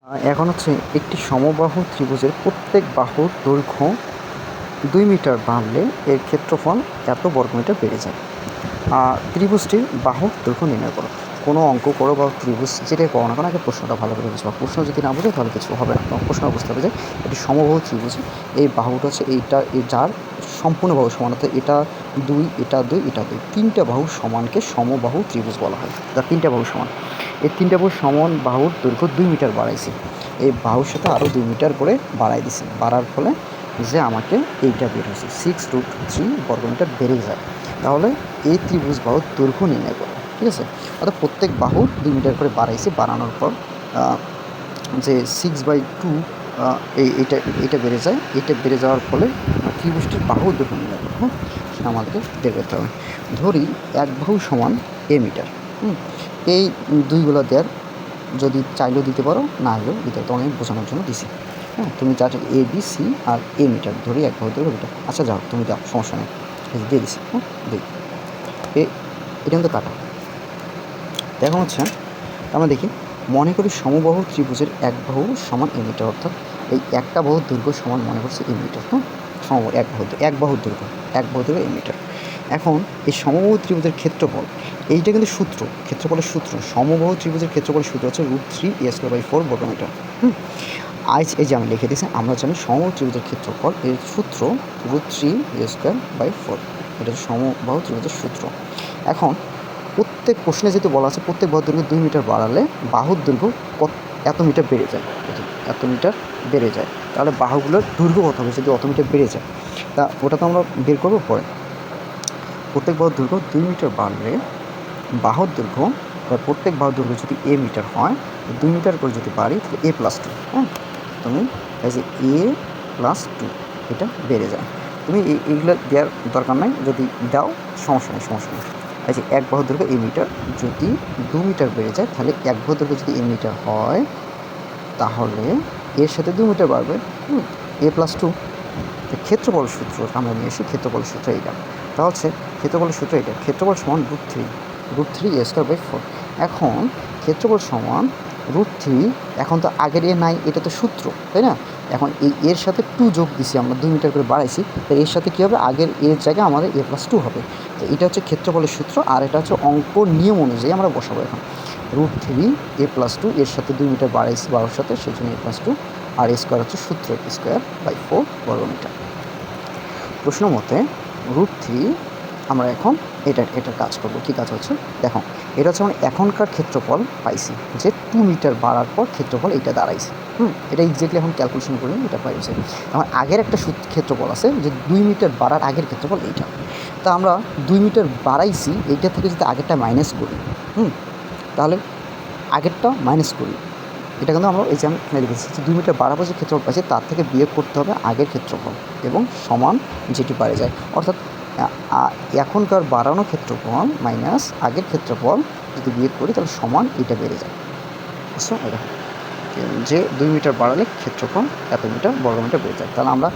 এখন হচ্ছে একটি সমবাহু ত্রিভুজের প্রত্যেক বাহুর দৈর্ঘ্য 2 মিটার বাড়লে এর ক্ষেত্রফল এত বর্গমিটার বেড়ে যায়। ত্রিভুজটির বাহুর দৈর্ঘ্য নির্ণয় করো। কোনো অঙ্ক করো বা ত্রিভুজ যেটাই করো না কেন আগে প্রশ্নটা ভালো করে বুঝবো। প্রশ্ন যদি না বুঝো তাহলে কিছু হবে না। প্রশ্ন বুঝতে হবে যে এটি সমবাহু ত্রিভুজ, এই বাহুটা হচ্ছে এইটা, যার সম্পূর্ণ বাহু সমান, অর্থাৎ এটা 2, এটা 2, এটা 2, 3টা বাহু সমানকে সমবাহু ত্রিভুজ বলা হয়। যার 3টা বাহু সমান, এই 3টা বাহু সমান বাহুর দৈর্ঘ্য 2 মিটার বাড়াইছি। এই বাহুর সাথে আরও 2 মিটার করে বাড়াই দিছি। বাড়ার ফলে যে আমাকে এইটা বের হয়েছে 6√3 বর্গমিটার বেড়ে যায়। তাহলে এই ত্রিভুজ বাহুর দৈর্ঘ্য নির্ণয় করো। ঠিক আছে, অর্থাৎ প্রত্যেক বাহুর 2 মিটার করে বাড়াইছি। বাড়ানোর পর যে 6/2 এইটা বেড়ে যায়। এটা বেড়ে যাওয়ার ফলে ত্রিভুজটির বাহুর দৈর্ঘ্য নির্ণয় করো। হ্যাঁ, সেটা আমাদেরকে বের করতে হবে। ধরি এক বাহু সমান a মিটার। এই দুইগুলো দেওয়ার যদি চাইলেও দিতে পারো, না হলেও দিতে পারো, তোমাকে আমি বোঝানোর জন্য দিছি। হ্যাঁ, তুমি যা এ বি সি আর a মিটার ধরি, এক বাহু দৈর্ঘ্য মিটার। আচ্ছা যাও, তুমি দাও, সমস্যা নেই, দিয়ে দিছি। হ্যাঁ, দিই এটা কিন্তু কাটা। দেখো হচ্ছে আমরা দেখি, মনে করি সমবাহু ত্রিভুজের এক বাহু সমান a মিটার, অর্থাৎ এই একটা বাহুর দৈর্ঘ্য সমান মনে করছি a মিটার। হ্যাঁ, সমবাহু এক বাহুর দৈর্ঘ্য a মিটার। এখন এই সমবাহু ত্রিভুজের ক্ষেত্রফল, এইটা কিন্তু সূত্র, ক্ষেত্রফলের সূত্র, সমবাহু ত্রিভুজের ক্ষেত্রফলের সূত্র হচ্ছে √3a² বর্গমিটার। এই যে আমি লিখে দিয়েছি, আমরা জানি সমবাহু ত্রিভুজের ক্ষেত্রফল এর সূত্র √3a²/4। এটা হচ্ছে সমবাহু ত্রিভুজের সূত্র। এখন প্রত্যেক প্রশ্নে যেহেতু বলা আছে প্রত্যেক বাহুর দৈর্ঘ্য 2 মিটার বাড়ালে বাহুর দৈর্ঘ্য এত মিটার বেড়ে যায়, এত মিটার বেড়ে যায়। তাহলে বাহুগুলোর দৈর্ঘ্য কত হবে যদি অত মিটার বেড়ে যায়? তা ওটা তো আমরা বের করবো পরে। প্রত্যেক বাহুর দৈর্ঘ্য 2 মিটার বাড়লে বাহুর দৈর্ঘ্য, প্রত্যেক বাহুর দৈর্ঘ্য যদি a মিটার হয়, 2 মিটার করে যদি বাড়ি তাহলে a+2। হ্যাঁ, তুমি এই যে a+2 এটা বেড়ে যায়। তুমি এইগুলো দেওয়ার দরকার নাই, যদি দাও সমস্যা নেই। এই যে এক বাহুর দৈর্ঘ্য a মিটার, যদি 2 মিটার বেড়ে যায় তাহলে এক বাহুর দৈর্ঘ্য যদি a মিটার হয় তাহলে এর সাথে 2 মিটার বাড়বে, a+2। ক্ষেত্রফল সূত্র আমরা নিয়ে এসি, ক্ষেত্রফল সূত্র এইটা। তা হচ্ছে ক্ষেত্রফলের সূত্র এটা, ক্ষেত্রফল সমান √3a²/4। এখন ক্ষেত্রফল সমান √3, এখন তো আগের এ নাই, এটা তো সূত্র, তাই না? এখন এর সাথে 2 যোগ দিছি, আমরা 2 মিটার করে বাড়াইছি, তো এর সাথে কী হবে, আগের এর জায়গায় আমাদের a+2 হবে। তো এটা হচ্ছে ক্ষেত্রফলের সূত্র, আর এটা হচ্ছে অঙ্ক নিয়ম অনুযায়ী আমরা বসাবো। এখন √3a+2, এর সাথে 2 মিটার বাড়াইছি বাহুর সাথে, সেই জন্য a+2, আর a² হচ্ছে সূত্র a²/4 বর্গমিটার। প্রশ্ন মতে √3, আমরা এখন এটার কাজ করব। কী কাজ হচ্ছে দেখো, এটা হচ্ছে আমরা এখনকার ক্ষেত্রফল পাইছি যে 2 মিটার বাড়ার পর ক্ষেত্রফল এইটা দাঁড়াইছে। এটা এক্স্যাক্টলি এখন ক্যালকুলেশন করি, এটা পাইছে। আমার আগের একটা ক্ষেত্রফল আছে যে 2 মিটার বাড়ার আগের ক্ষেত্রফল এইটা। তা আমরা 2 মিটার বাড়াইছি, এইটা থেকে যদি আগেরটা মাইনাস করি, তাহলে আগেরটা মাইনাস করি, এটা কিন্তু আমরা এই যে আমি এখানে লিখেছি যে 2 মিটার বাড়াবো যে ক্ষেত্রফল পাচ্ছি তার থেকে বিয়োগ করতে হবে আগের ক্ষেত্রফল এবং সমান যেটি বেড়ে যায়। অর্থাৎ এখনকার বাড়ানো ক্ষেত্রফল মাইনাস আগের ক্ষেত্রফল যদি বিয়োগ করি তাহলে সমান এটা বেড়ে যায়। বুঝছো? এটা যে 2 মিটার বাড়ালে ক্ষেত্রফল এত মিটার বর্গমিটার বেড়ে যায়। তাহলে আমরা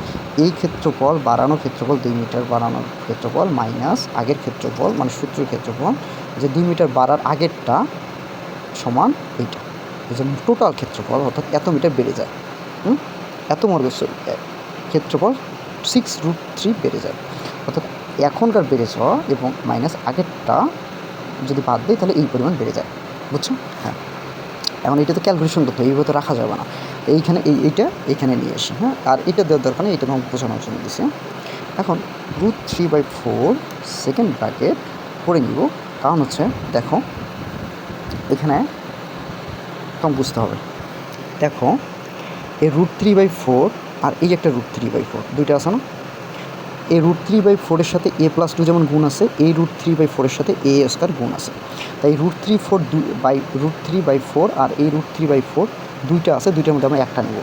এই ক্ষেত্রফল, বাড়ানো ক্ষেত্রফল 2 মিটার বাড়ানোর ক্ষেত্রফল মাইনাস আগের ক্ষেত্রফল, মানে সূত্রের ক্ষেত্রফল যে 2 মিটার বাড়ার আগেরটা সমান এইটা, এই জন্য টোটাল ক্ষেত্রফল অর্থাৎ এত মিটার বেড়ে যায়। এত ক্ষেত্রফল 6√3 বেড়ে যায়, অর্থাৎ এখনকার বেড়ে যাওয়া এবং মাইনাস আগেরটা যদি বাদ দিই তাহলে এই পরিমাণ বেড়ে যায়। বুঝছো? হ্যাঁ, এখন এটা তো ক্যালকুলেশন করতে হবে, এইভাবে তো রাখা যাবে না। এইখানে এইটা এখানে নিয়ে আসি। হ্যাঁ, আর এটা দেওয়ার দরকার নেই, এটা তোমাকে বোঝানোর জন্য দিচ্ছি। এখন √3/4 সেকেন্ড ব্র্যাকেট করে নিব, কারণ হচ্ছে দেখো এখানে তোমাকে বুঝতে হবে। দেখো এই √3/4 আর এই যে একটা √3/4 দুইটা আছে না, এই √3/4 সাথে a+2 যেমন গুণ আছে, এই √3/4 সাথে a² গুণ আছে। তাই √3/4 আর এই √3/4 দুইটা আছে, দুইটার মধ্যে আমরা একটা নেব।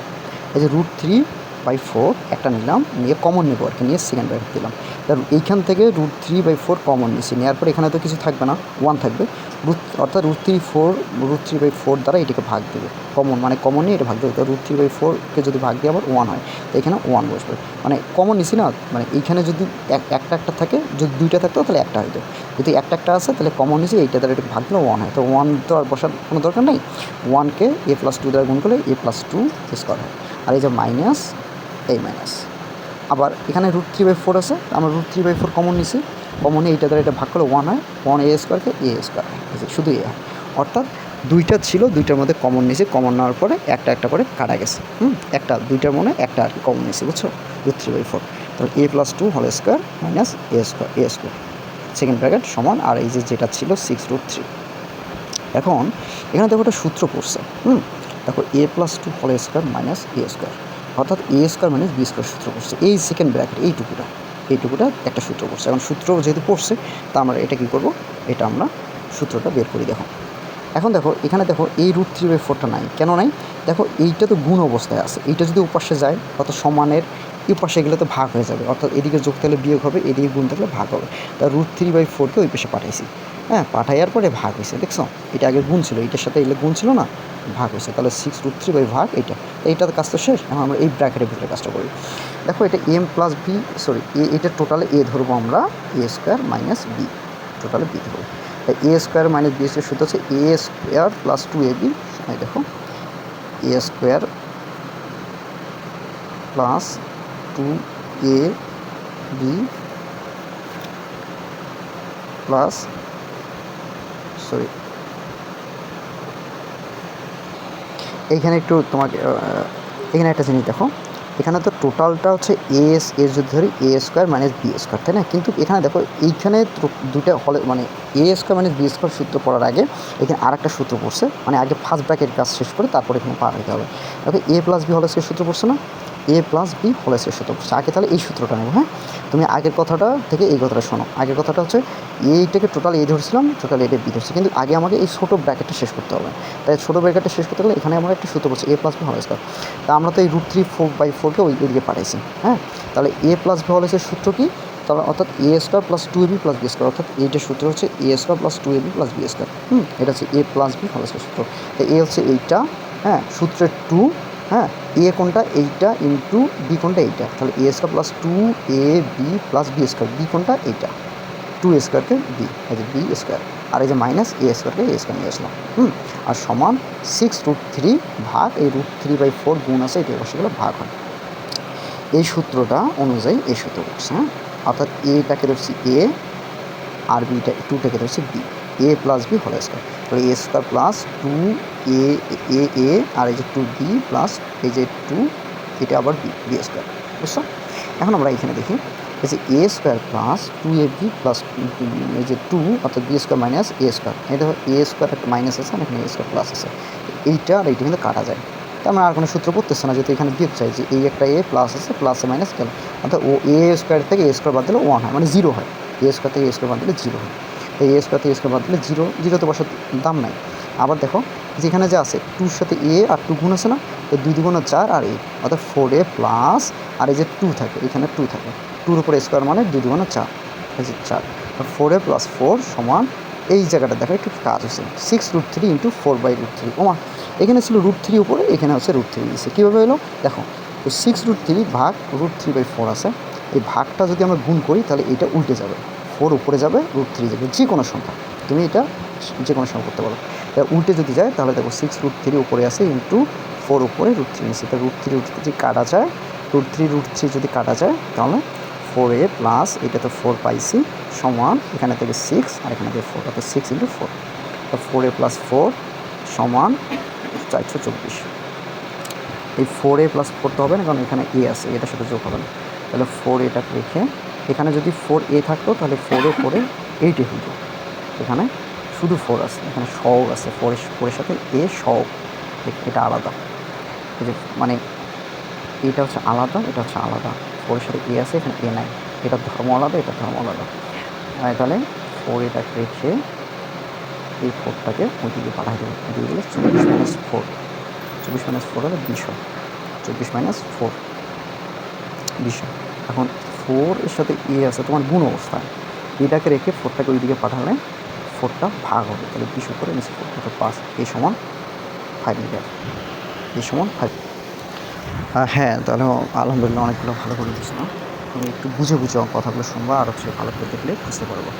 এই যে √3/4 একটা নিলাম, নিয়ে কমন নেবো আর কি, নিয়ে সেকেন্ড ব্র্যাকেট দিলাম। তার এইখান থেকে √3/4 কমন নিচ্ছি, নেওয়ার পর এখানে তো কিছু থাকবে না, 1 থাকবে। অর্থাৎ √3/4 দ্বারা এটাকে ভাগ দেবে, কমন নিয়ে এটা ভাগ দেবে। তো √3/4কে যদি ভাগ দিয়ে আবার 1 হয়, তো এখানে 1 বসবে, মানে কমন নিছি না, মানে এইখানে যদি একটা থাকে, যদি দুইটা থাকতো তাহলে একটা হইতো, যদি একটা আছে তাহলে কমন নিছি, এইটা দ্বারা এটা ভাগ দিলে 1 হয়। তো 1 তো আর বসার কোনো দরকার নেই, 1কে a+2 দ্বারা গুণ করলে a+2 স্কোয়ার হয়। আর এই যে মাইনাস, এই মাইনাস, আবার এখানে √3/4 আছে, আমরা √3/4 কমন নিছি, কমনে এইটা দ্বারা এটা ভাগ করলে 1 হয়, 1a² কে a² হয়, শুধু এ হয়। অর্থাৎ দুইটা ছিল, দুইটার মধ্যে কমন নিছি, কমন নেওয়ার পরে একটা করে কাটা গেছে। দুইটার মনে একটা আর কি কমন নিছি, বুঝছো, √3/4। তাহলে a+2 whole square minus a² second bracket সমান, আর এই যেটা ছিল 6√3। এখন এখানে দেখো একটা সূত্র পড়ছে, দেখো a+2 whole square minus a², অর্থাৎ a² মাইনাস b² সূত্র পড়ছে, এই সেকেন্ড ব্র্যাকেট এইটুকুটা একটা সূত্র পড়ছে। এখন সূত্র যেহেতু পড়ছে, তা আমরা এটা কী করব, এটা আমরা সূত্রটা বের করি। এখন দেখো এখানে দেখো এই √3/4টা নাই, কেন নাই? দেখো এইটা তো গুণ অবস্থায় আছে, এইটা যদি উপাশে যায়, অর্থাৎ সমানের এই পাশে গেলে তো ভাগ হয়ে যাবে, অর্থাৎ এদিকে যোগ থাকলে বিয়োগ হবে, এদিকে গুণ থাকলে ভাগ হবে। তা √3/4কে ওই পাশে পাঠাইছি, পাঠাইয়ার পরে ভাগ হয়েছে, দেখছো, এটা আগে গুণ ছিল, এটার সাথে এলে গুণ ছিল না, ভাগ হয়েছে, তাহলে 6√3 ভাগ এইটার কাজ তো শেষ। এখন আমরা এই ব্র্যাকেটের ভিতরে কাজটা করি। দেখো এটা এটা টোটালে এ ধরবো আমরা, a² মাইনাস b, টোটালে b ধরবো। তাই a² মাইনাস b² সূত্র হচ্ছে a² + 2ab, দেখো a² + 2ab প্লাস এইখানে একটু তোমাকে এখানে একটা জিনিস দেখো, এখানে তো টোটালটা হচ্ছে এর যদি ধরি a² মাইনাস b², তাই না? কিন্তু এখানে দেখো এইখানে দুইটা হলে, মানে a² মাইনাস b² সূত্র পড়ার আগে এখানে আর একটা সূত্র পড়ছে, মানে আগে ফার্স্ট ব্র্যাকেট কাজ শেষ করে তারপরে এখানে পার হতে হবে। দেখো a+b হোল স্কয়ার সূত্র পড়ছে না, a+b হোল স্কয়ার সূত্র পড়ছে। আগে তাহলে এই সূত্রটা নেব, তুমি আগের কথাটা থেকে এই কথাটা শোনো। আগের কথাটা হচ্ছে এইটাকে টোটাল এ ধরছিলাম, টোটাল এটা বি ধরছি, কিন্তু আগে আমাকে এই ছোটো ব্র্যাকেটটা শেষ করতে হবে। তাই ছোটো ব্র্যাকেটটা শেষ করতে গেলে এখানে আমরা একটা সূত্র পড়ছি a+b হোল স্কয়ার। তা আমরা তো এই √3/4কে ওইদিকে পাঠাইছি, তাহলে a+b হোল স্কয়ার সূত্র কি? তাহলে অর্থাৎ a² + 2ab + b², অর্থাৎ এইটার সূত্র হচ্ছে a² + 2ab + b²। এটা হচ্ছে a+b হোল স্কয়ার সূত্র। এ হচ্ছে এইটা, সূত্রের 2, এ কোনটা, এইটা, ইন্টু বি কোনটা, এইটা, তাহলে a² + 2ab + b², বি কোনটা, এইটা, 2a²কে বি, এই যে b², আর এই যে মাইনাস a²কে a² নিয়ে আসলাম, আর সমান 6√3 ভাগ এই √3/4 গুণ আছে, এটা বসে গেলে ভাগ হয়। এই সূত্রটা অনুযায়ী এই সূত্র করছে, অর্থাৎ এটাকে ধরছি এ, আর বিটা 2টাকে ধরছি বি, a+b হোল স্কয়ার, তাহলে a² + 2a আর এই যে 2b প্লাস এই যে 2, এটা আবার b², বুঝছো? এখন আমরা এখানে দেখি, এই যে a² + 2ab + এই যে 2, অর্থাৎ b² মাইনাস a², এটা a² একটা মাইনাস আছে, আর এখানে a² প্লাস আছে, এইটা আর এইটা কিন্তু কাটা যায়। তো আমরা আর কোনো সূত্র পড়তেছে না, যেহেতু এখানে বিয়োগ চাই, যে এই একটা a প্লাস আছে, প্লাসে মাইনাস গেল, অর্থাৎ a² থেকে a² বাদ দিলে 1 হয়, মানে 0 হয়, a² থেকে a² বাদ দিলে 0 হয়। এই a² থেকে a² বাদ দিলে 0 তো বসার দাম নাই। আবার দেখো যেখানে যে আছে 2-র সাথে a আর 2 গুণ আছে না, তো 2 × 2 = 4 আর a, অর্থাৎ 4a প্লাস, আর এই যে 2 থাকে, এখানে 2 থাকে, 2-র উপরে স্কোয়ার মানে 2 × 2 = 4, এই যে 4, 4a + 4 সমান, এই জায়গাটা দেখো একটু কাজ হচ্ছে, 6√3 × 4/√3। ওমা, এখানে ছিল √3 উপরে, এখানে হচ্ছে √3 দিচ্ছে, কীভাবে হলো দেখো, তো 6√3 ভাগ √3/4 আছে, এই ভাগটা যদি আমরা গুণ করি তাহলে এটা উল্টে যাবে, 4 উপরে যাবে, √3 যাবে, যে কোনো সংখ্যা, তুমি এটা যে কোনো সংখ্যা করতে পারো। উল্টে যদি যায় তাহলে দেখো 6√3 উপরে আছে, ইন্টু 4 উপরে √3 নিচ্ছে, তাহলে √3 কাটা যায়, √3 যদি কাটা যায় তাহলে 4a প্লাস, এটা তো 4 পাইছি, সমান এখানে থেকে 6 আর এখানে থেকে 4, অর্থাৎ 6 × 4, তো 4a + 4 সমান 424। এই 4a + 4 তো হবে না, কারণ এখানে a আছে, এটার সাথে যোগ হবে না, তাহলে 4a রেখে এখানে যদি 4a থাকতো তাহলে 4 পরে 8a হতো, এখানে শুধু 4 আছে, এখানে সহগ আছে, 4-এর সাথে a সহগ, এটা আলাদা, এই যে মানে এটা হচ্ছে আলাদা, এটা হচ্ছে আলাদা, 4-এর সাথে a আছে, এখানে a নাই, এটার ধর্ম আলাদা, এটার ধর্ম আলাদা। তাহলে 4a রেখে এই 4টাকে ওইদিকে পাঠাই দেবে, দিয়ে দিলে 24 - 4, 24 - 4 হলে 20 হয়, 24 - 4 20 হয়। এখন 4-এর সাথে a আছে তোমার গুণ অবস্থায়, এটাকে রেখে 4টাকে ওইদিকে পাঠালে 4টা ভাগ হবে, তাহলে 20 উপরে নিচে 4 কত 5, এই সমান 5 মিটার, এই সমান 5। হ্যাঁ, তাহলে আলহামদুলিল্লাহ অনেকগুলো ভালো করে দিচ্ছ না। তুমি একটু বুঝে বুঝে কথাগুলো শুনবা, আর হচ্ছে ভালো করে দেখলে বুঝতে পারবো।